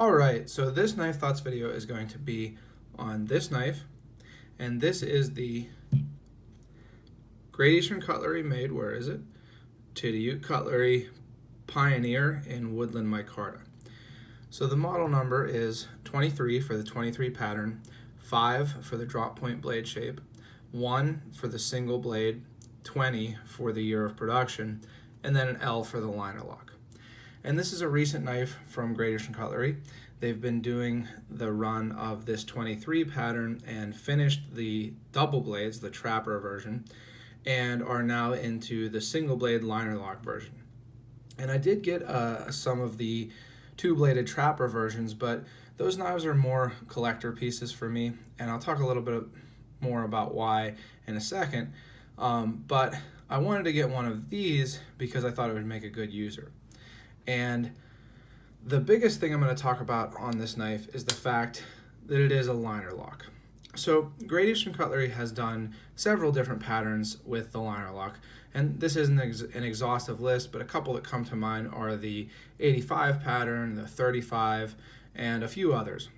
Alright, so this knife thoughts video is going to be on this knife, and this is the Great Eastern Cutlery made, where is it? Cutlery Pioneer in Woodland Micarta. So the model number is 23 for the 23 pattern, 5 for the drop point blade shape, 1 for the single blade, 20 for the year of production, and then an L for the liner lock. And this is a recent knife from Great Eastern Cutlery. They've been doing the run of this 23 pattern and finished the double blades, the trapper version, and are now into the single blade liner lock version. And I did get some of the two-bladed trapper versions, but those knives are more collector pieces for me, and I'll talk a little bit more about why in a second. But I wanted to get one of these because I thought it would make a good user. And the biggest thing I'm going to talk about on this knife is the fact that it is a liner lock. So Great Eastern Cutlery has done several different patterns with the liner lock, and this isn't an exhaustive list, but a couple that come to mind are the 85 pattern, the 35, and a few others.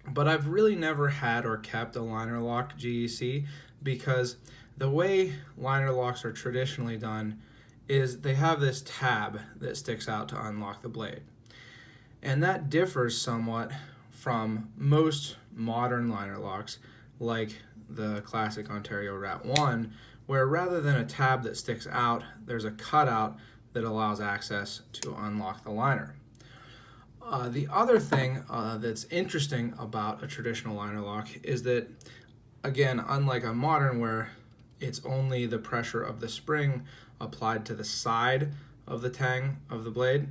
But I've really never had or kept a liner lock GEC because the way liner locks are traditionally done is they have this tab that sticks out to unlock the blade. And that differs somewhat from most modern liner locks, like the classic Ontario Rat 1, where rather than a tab that sticks out, there's a cutout that allows access to unlock the liner. The other thing that's interesting about a traditional liner lock is that, again, unlike a modern where it's only the pressure of the spring applied to the side of the tang of the blade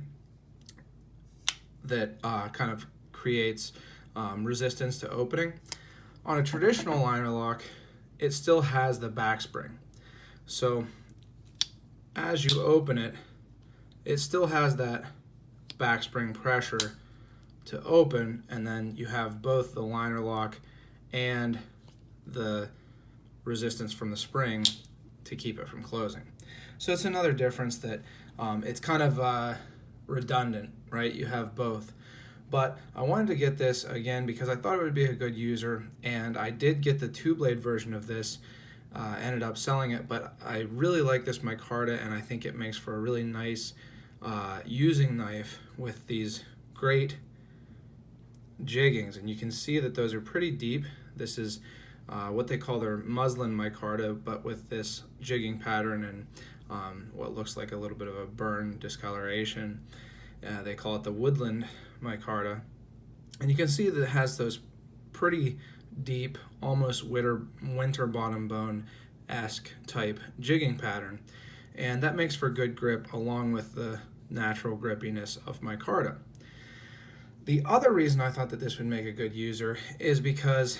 that kind of creates resistance to opening. On a traditional liner lock, it still has the back spring. So as you open it, it still has that back spring pressure to open, and then you have both the liner lock and the resistance from the spring to keep it from closing. So it's another difference that it's kind of redundant, right? You have both. But I wanted to get this again because I thought it would be a good user, and I did get the two-blade version of this, ended up selling it, but I really like this micarta, and I think it makes for a really nice using knife with these great jiggings, and you can see that those are pretty deep. This is what they call their muslin micarta, but with this jigging pattern and what looks like a little bit of a burn discoloration. They call it the Woodland micarta, and you can see that it has those pretty deep, almost winter bottom bone-esque type jigging pattern, and that makes for good grip along with the natural grippiness of micarta. The other reason I thought that this would make a good user is because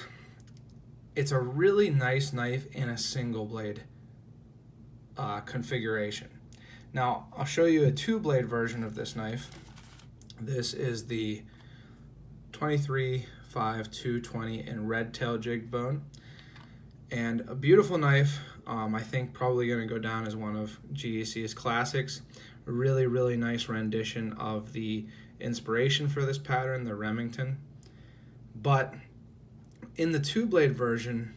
it's a really nice knife in a single blade configuration. Now I'll show you a two-blade version of this knife. This is the 23-5-220 in red tail jig bone, and a beautiful knife. I think probably going to go down as one of GEC's classics. A really nice rendition of the inspiration for this pattern, the Remington. But in the two-blade version,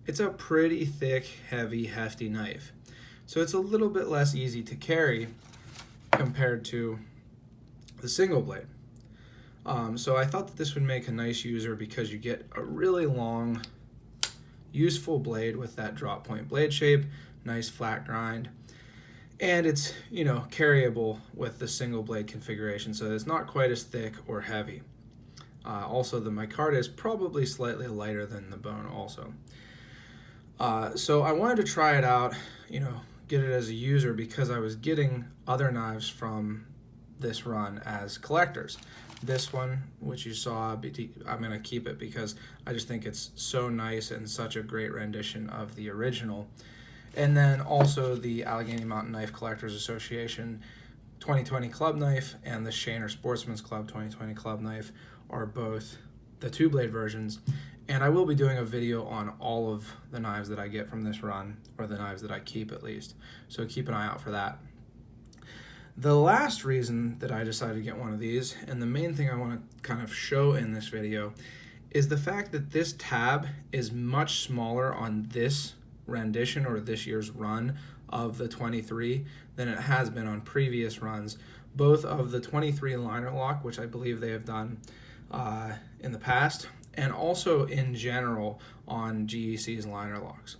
it's a pretty thick, heavy, hefty knife. So it's a little bit less easy to carry compared to the single blade. So I thought that this would make a nice user because you get a really long, useful blade with that drop point blade shape, nice flat grind, and it's, you know, carryable with the single blade configuration, so it's not quite as thick or heavy. Also, the micarta is probably slightly lighter than the bone also. So I wanted to try it out, you know, get it as a user because I was getting other knives from this run as collectors. This one, which you saw, I'm going to keep it because I just think it's so nice and such a great rendition of the original. And then also the Allegheny Mountain Knife Collectors Association 2020 Club Knife and the Shaner Sportsman's Club 2020 Club Knife are both the two-blade versions. And I will be doing a video on all of the knives that I get from this run, or the knives that I keep at least. So keep an eye out for that. The last reason that I decided to get one of these, and the main thing I want to kind of show in this video, is the fact that this tab is much smaller on this rendition or this year's run of the 23 than it has been on previous runs, both of the 23 liner lock, which I believe they have done in the past, and also in general on GEC's liner locks.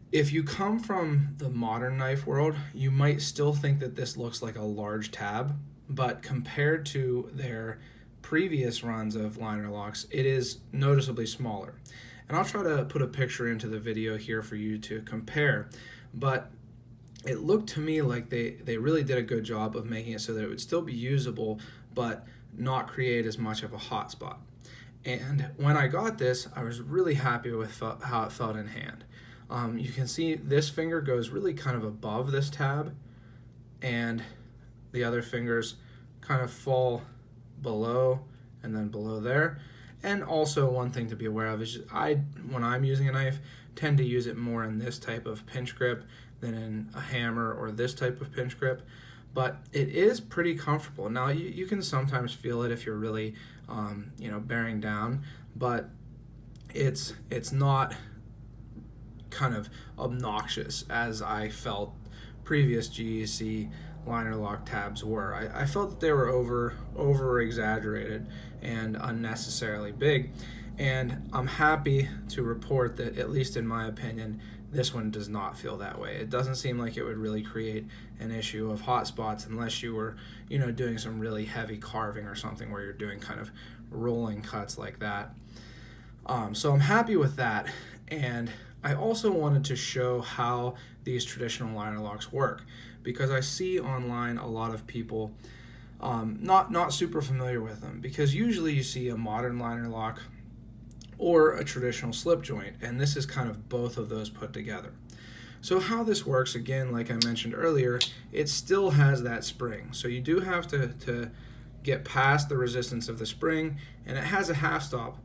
If you come from the modern knife world, you might still think that this looks like a large tab, but compared to their previous runs of liner locks, it is noticeably smaller. And I'll try to put a picture into the video here for you to compare, but it looked to me like they really did a good job of making it so that it would still be usable, but not create as much of a hot spot. And when I got this, I was really happy with how it felt in hand. You can see this finger goes really kind of above this tab, and the other fingers kind of fall below and then below there. And also one thing to be aware of is when I'm using a knife, tend to use it more in this type of pinch grip than in a hammer or this type of pinch grip. But it is pretty comfortable. Now you can sometimes feel it if you're really bearing down, but it's not kind of obnoxious as I felt previous GEC liner lock tabs were. I felt that they were over exaggerated and unnecessarily big, and I'm happy to report that, at least in my opinion, this one does not feel that way. It doesn't seem like it would really create an issue of hot spots unless you were doing some really heavy carving or something where you're doing kind of rolling cuts like that. So I'm happy with that, and I also wanted to show how these traditional liner locks work, because I see online a lot of people not super familiar with them, because usually you see a modern liner lock or a traditional slip joint, and this is kind of both of those put together. So how this works, again, like I mentioned earlier, it still has that spring. So you do have to get past the resistance of the spring, and it has a half stop.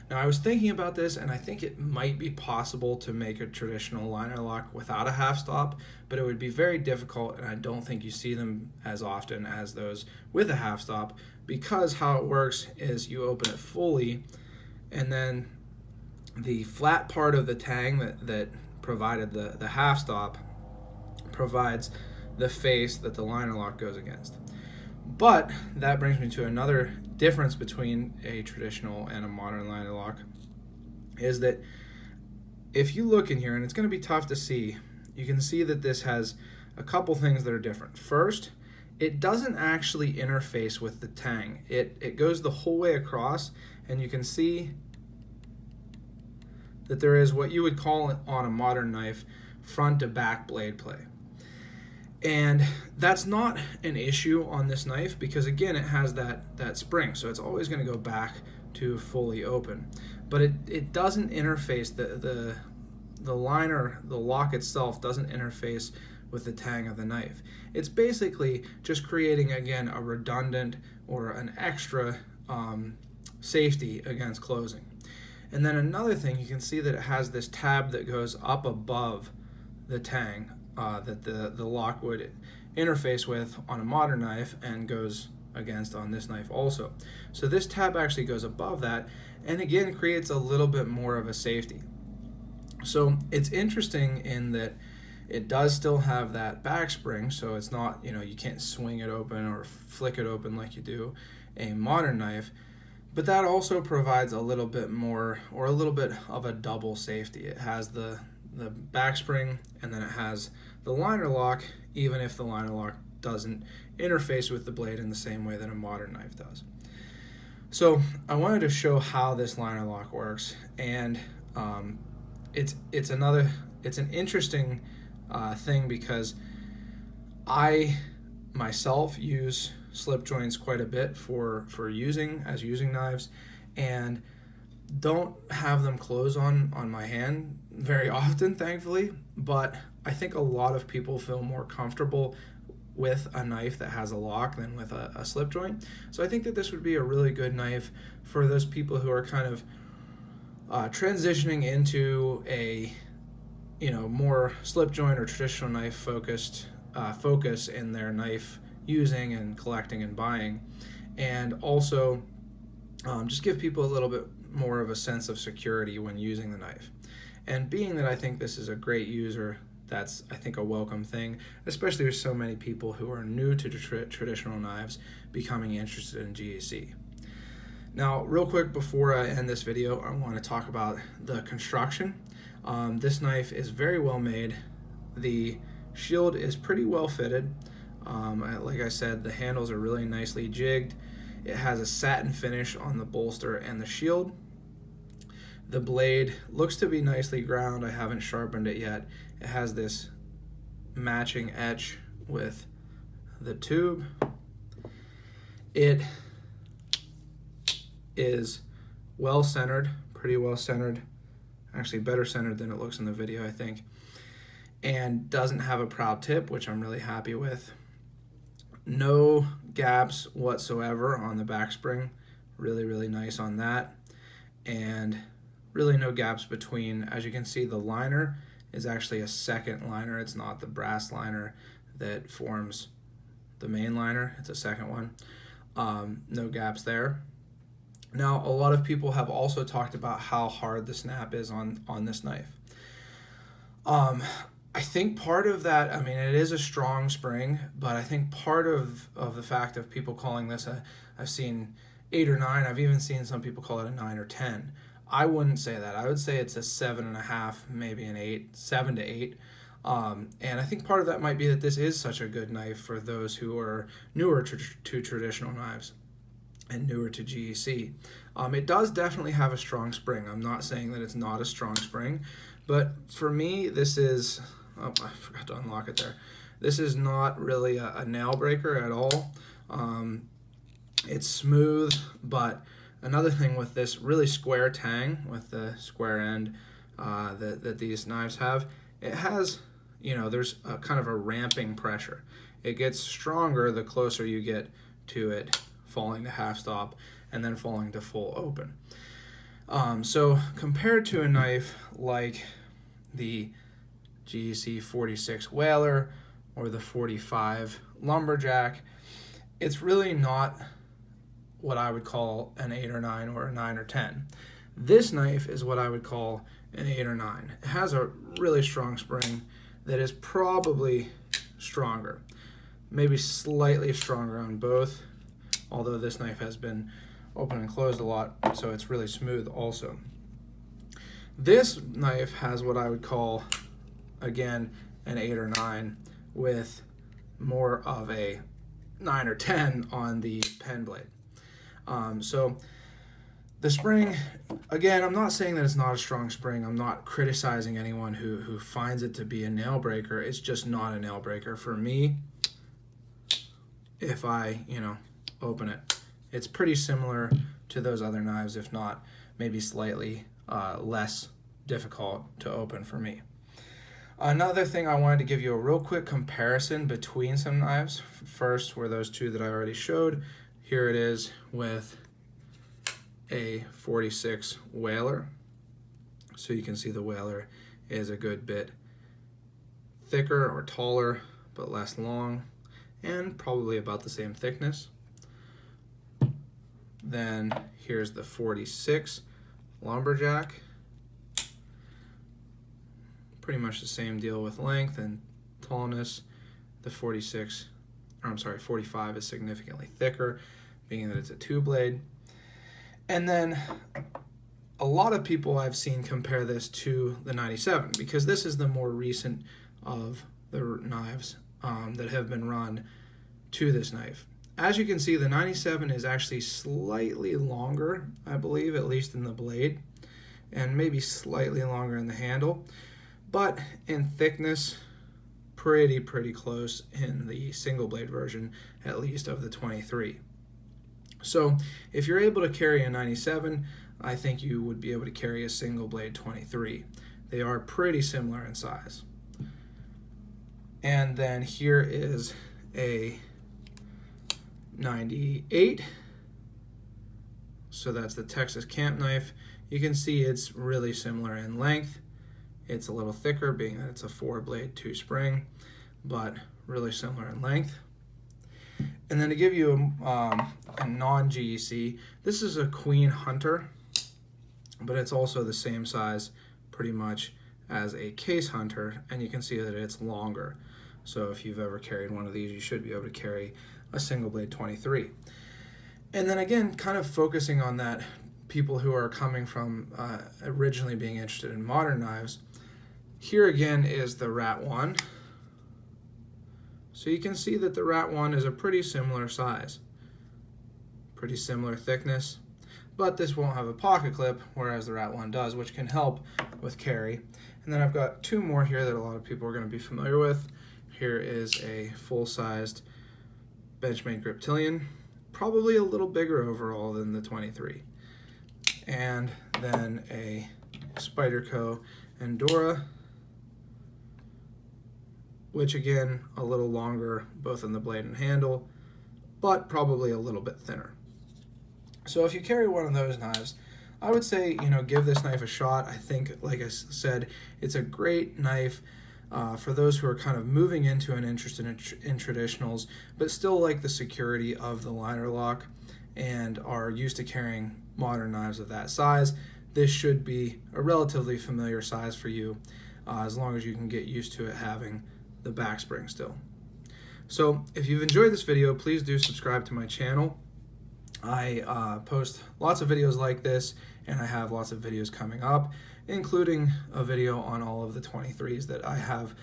Now, I was thinking about this, and I think it might be possible to make a traditional liner lock without a half stop, but it would be very difficult, and I don't think you see them as often as those with a half stop, because how it works is you open it fully, and then the flat part of the tang that provided the half stop provides the face that the liner lock goes against. But that brings me to another difference between a traditional and a modern liner lock, is that if you look in here, and it's going to be tough to see, you can see that this has a couple things that are different. First, it doesn't actually interface with the tang. It goes the whole way across, and you can see that there is what you would call on a modern knife front to back blade play. And that's not an issue on this knife because, again, it has that spring, so it's always going to go back to fully open. But it doesn't interface, the liner, the lock itself doesn't interface with the tang of the knife. It's basically just creating, again, a redundant or an extra safety against closing. And then another thing, you can see that it has this tab that goes up above the tang that the lock would interface with on a modern knife and goes against on this knife also. So this tab actually goes above that, and again creates a little bit more of a safety. So it's interesting in that it does still have that back spring, so it's not, you can't swing it open or flick it open like you do a modern knife, but that also provides a little bit more, or a little bit of a double safety. It has the back spring, and then it has the liner lock, even if the liner lock doesn't interface with the blade in the same way that a modern knife does. So I wanted to show how this liner lock works, and it's an interesting thing because I myself use slip joints quite a bit for using knives, and don't have them close on my hand very often, thankfully, but I think a lot of people feel more comfortable with a knife that has a lock than with a slip joint. So I think that this would be a really good knife for those people who are kind of transitioning into a more slip joint or traditional knife focus in their knife using and collecting and buying, and also just give people a little bit more of a sense of security when using the knife. And being that I think this is a great user, that's, I think, a welcome thing, especially with so many people who are new to traditional knives becoming interested in GEC. Now, real quick before I end this video, I want to talk about the construction. This knife is very well made. The shield is pretty well fitted. Like I said, the handles are really nicely jigged. It has a satin finish on the bolster and the shield. The blade looks to be nicely ground. I haven't sharpened it yet. It has this matching etch with the tube. It is well centered, pretty well centered, actually better centered than it looks in the video, I think, and doesn't have a proud tip, which I'm really happy with. No gaps whatsoever on the back spring, really nice on that, and really no gaps between. As you can see, the liner is actually a second liner. It's not the brass liner that forms the main liner, it's a second one. No gaps there. Now, a lot of people have also talked about how hard the snap is on this knife. I think part of that, I mean, it is a strong spring, but I think part of the fact of people calling this I've seen 8 or 9, I've even seen some people call it a 9 or 10. I wouldn't say that. I would say it's a 7.5, maybe an 8, 7 to 8. And I think part of that might be that this is such a good knife for those who are newer to traditional knives and newer to GEC. It does definitely have a strong spring. I'm not saying that it's not a strong spring, but for me, this is, oh, I forgot to unlock it there. This is not really a nail breaker at all. It's smooth, but another thing with this really square tang, with the square end that these knives have, it has, there's a kind of a ramping pressure. It gets stronger the closer you get to it falling to half stop and then falling to full open. So compared to a knife like the GEC 46 Whaler or the 45 Lumberjack, it's really not what I would call an 8 or 9 or a 9 or 10. This knife is what I would call an 8 or 9. It has a really strong spring that is probably stronger, maybe slightly stronger on both, although this knife has been open and closed a lot, so it's really smooth also. This knife has what I would call, again, an 8 or 9 with more of a 9 or 10 on the pen blade. So the spring, again, I'm not saying that it's not a strong spring. I'm not criticizing anyone who finds it to be a nail breaker. It's just not a nail breaker for me. If I, open it, it's pretty similar to those other knives, if not maybe slightly less difficult to open for me. Another thing, I wanted to give you a real quick comparison between some knives. First were those two that I already showed. Here it is with a 46 Whaler. So you can see the Whaler is a good bit thicker or taller, but less long, and probably about the same thickness. Then here's the 46 Lumberjack. Pretty much the same deal with length and tallness. The 45 is significantly thicker, being that it's a 2-blade. And then a lot of people I've seen compare this to the 97, because this is the more recent of the knives that have been run to this knife. As you can see, the 97 is actually slightly longer, I believe, at least in the blade, and maybe slightly longer in the handle, but in thickness, pretty close in the single blade version, at least of the 23. So if you're able to carry a 97, I think you would be able to carry a single blade 23. They are pretty similar in size. And then here is a 98. So that's the Texas camp knife. You can see it's really similar in length. It's a little thicker, being that it's a 4-blade 2-spring, but really similar in length. And then to give you a non-GEC, this is a Queen Hunter, but it's also the same size pretty much as a Case Hunter, and you can see that it's longer. So if you've ever carried one of these, you should be able to carry a single blade 23. And then again, kind of focusing on that, people who are coming from originally being interested in modern knives, here again is the Rat 1. So you can see that the Rat 1 is a pretty similar size, pretty similar thickness, but this won't have a pocket clip, whereas the Rat 1 does, which can help with carry. And then I've got two more here that a lot of people are going to be familiar with. Here is a full-sized Benchmade Griptilian, probably a little bigger overall than the 23. And then a Spyderco Endura, which again, a little longer both in the blade and handle, but probably a little bit thinner. So if you carry one of those knives, I would say, give this knife a shot. I think, like I said, it's a great knife for those who are kind of moving into an interest in traditionals, but still like the security of the liner lock and are used to carrying modern knives of that size. This should be a relatively familiar size for you, as long as you can get used to it having the back spring still. So if you've enjoyed this video, please do subscribe to my channel. I post lots of videos like this, and I have lots of videos coming up, including a video on all of the 23s that I have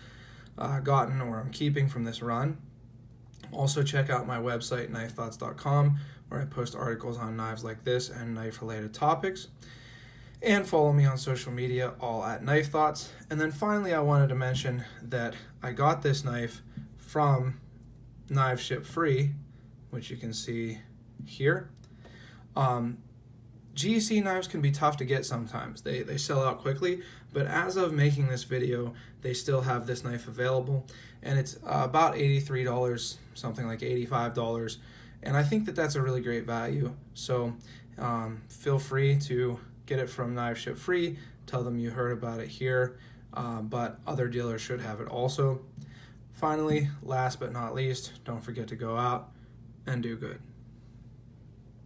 gotten or I'm keeping from this run. Also check out my website, knifethoughts.com, where I post articles on knives like this and knife-related topics. And follow me on social media, all at Knife Thoughts. And then finally, I wanted to mention that I got this knife from Knives Ship Free, which you can see here. GEC knives can be tough to get sometimes. They sell out quickly, but as of making this video, they still have this knife available, and it's about $83, something like $85, and I think that that's a really great value. So feel free to get it from Knives Ship Free. Tell them you heard about it here, but other dealers should have it also. Finally, last but not least, don't forget to go out and do good.